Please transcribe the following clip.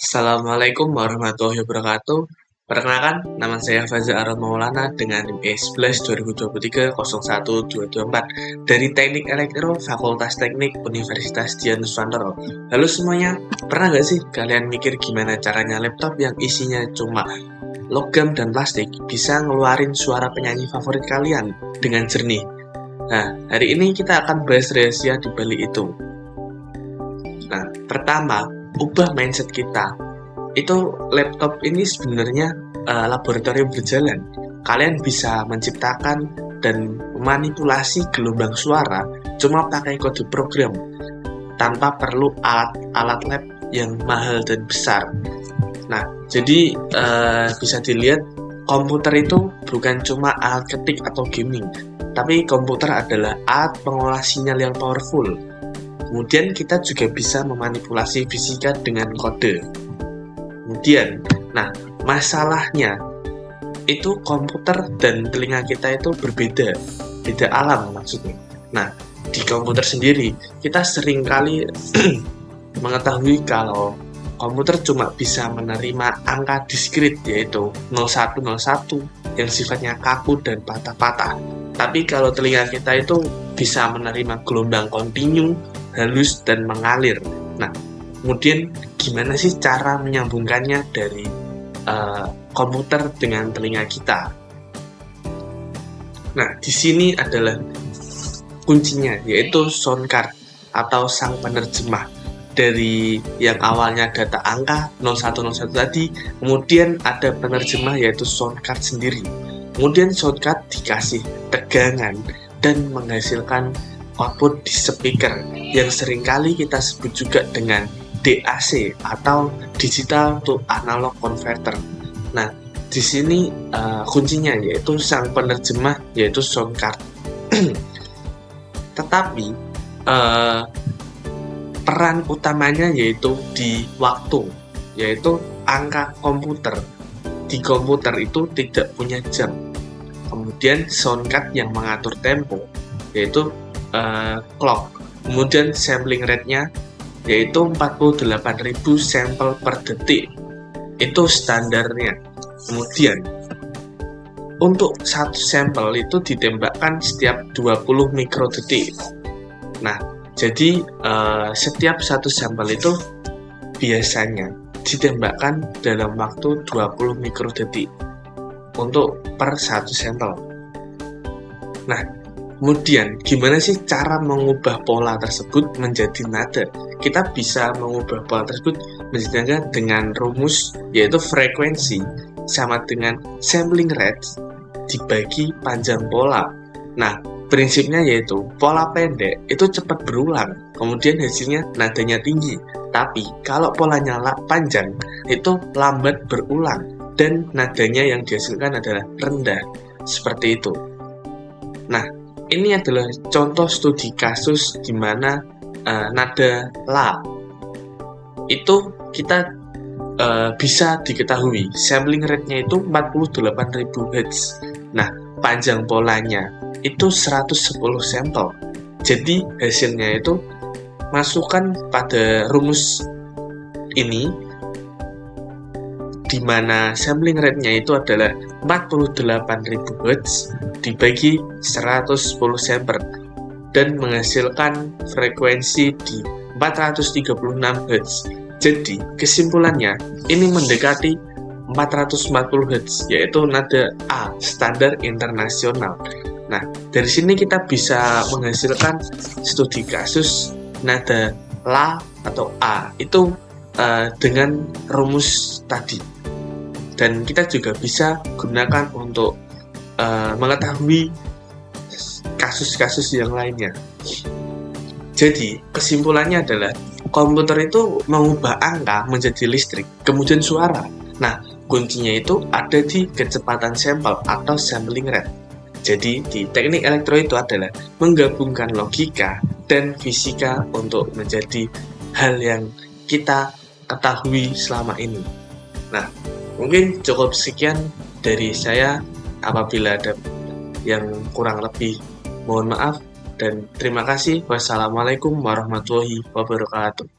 Assalamualaikum warahmatullahi wabarakatuh. Perkenalkan, nama saya Faza Aron Maulana dengan NIM E11 2023 dari Teknik Elektro Fakultas Teknik Universitas Dian Nusantara. Halo semuanya, pernah nggak sih kalian mikir gimana caranya laptop yang isinya cuma logam dan plastik bisa ngeluarin suara penyanyi favorit kalian dengan jernih? Nah, hari ini kita akan bahas rahasia di balik itu. Nah, pertama, ubah mindset kita. Itu laptop ini sebenarnya laboratorium berjalan. Kalian bisa menciptakan dan memanipulasi gelombang suara cuma pakai kode program tanpa perlu alat lab yang mahal dan besar. Nah, jadi bisa dilihat komputer itu bukan cuma alat ketik atau gaming, tapi komputer adalah alat pengolah sinyal yang powerful. Kemudian kita juga bisa memanipulasi fisika dengan kode. Kemudian, nah masalahnya itu komputer dan telinga kita itu berbeda, beda alam maksudnya. Nah, di komputer sendiri kita seringkali mengetahui kalau komputer cuma bisa menerima angka diskrit yaitu 0101 yang sifatnya kaku dan patah-patah. Tapi kalau telinga kita itu bisa menerima gelombang kontinu, halus, dan mengalir. Nah, kemudian gimana sih cara menyambungkannya dari komputer dengan telinga kita? Nah, di sini adalah kuncinya, yaitu sound card atau sang penerjemah. Dari yang awalnya data angka 0101 tadi, kemudian ada penerjemah yaitu sound card sendiri. Kemudian sound card dikasih tegangan dan menghasilkan output di speaker yang seringkali kita sebut juga dengan DAC atau digital to analog converter. Nah, di sini kuncinya yaitu sang penerjemah yaitu sound card. Tetapi peran utamanya yaitu di waktu, yaitu angka komputer. Di komputer itu tidak punya jam. Kemudian sound card yang mengatur tempo yaitu clock. Kemudian sampling rate-nya yaitu 48.000 sampel per detik. Itu standarnya. Kemudian untuk satu sampel itu ditembakkan setiap 20 mikrodetik. Nah, jadi setiap satu sampel itu biasanya ditembakkan dalam waktu 20 mikrodetik untuk per satu sampel. Nah, kemudian gimana sih cara mengubah pola tersebut menjadi nada? Kita bisa mengubah pola tersebut menjadi nada dengan rumus yaitu frekuensi sama dengan sampling rate dibagi panjang pola. Nah, prinsipnya yaitu pola pendek itu cepat berulang, kemudian hasilnya nadanya tinggi. Tapi kalau polanya panjang itu lambat berulang dan nadanya yang dihasilkan adalah rendah. Seperti itu. Nah, ini adalah contoh studi kasus di mana nada La itu kita bisa diketahui sampling rate-nya itu 48.000 Hz. Nah, panjang polanya itu 110 sampel. Jadi hasilnya itu masukkan pada rumus ini di mana sampling rate-nya itu adalah 48.000 Hz dibagi 110 sampel dan menghasilkan frekuensi di 436 Hz. Jadi kesimpulannya ini mendekati 440 Hz yaitu nada A standar internasional. Nah, dari sini kita bisa menghasilkan studi kasus nada La atau A itu dengan rumus tadi. Dan kita juga bisa gunakan untuk mengetahui kasus-kasus yang lainnya. Jadi, kesimpulannya adalah komputer itu mengubah angka menjadi listrik, kemudian suara. Nah, kuncinya itu ada di kecepatan sampel atau sampling rate. Jadi, di teknik elektro itu adalah menggabungkan logika dan fisika untuk menjadi hal yang kita ketahui selama ini. Nah, mungkin cukup sekian dari saya. Apabila ada yang kurang lebih, mohon maaf dan terima kasih. Wassalamualaikum warahmatullahi wabarakatuh.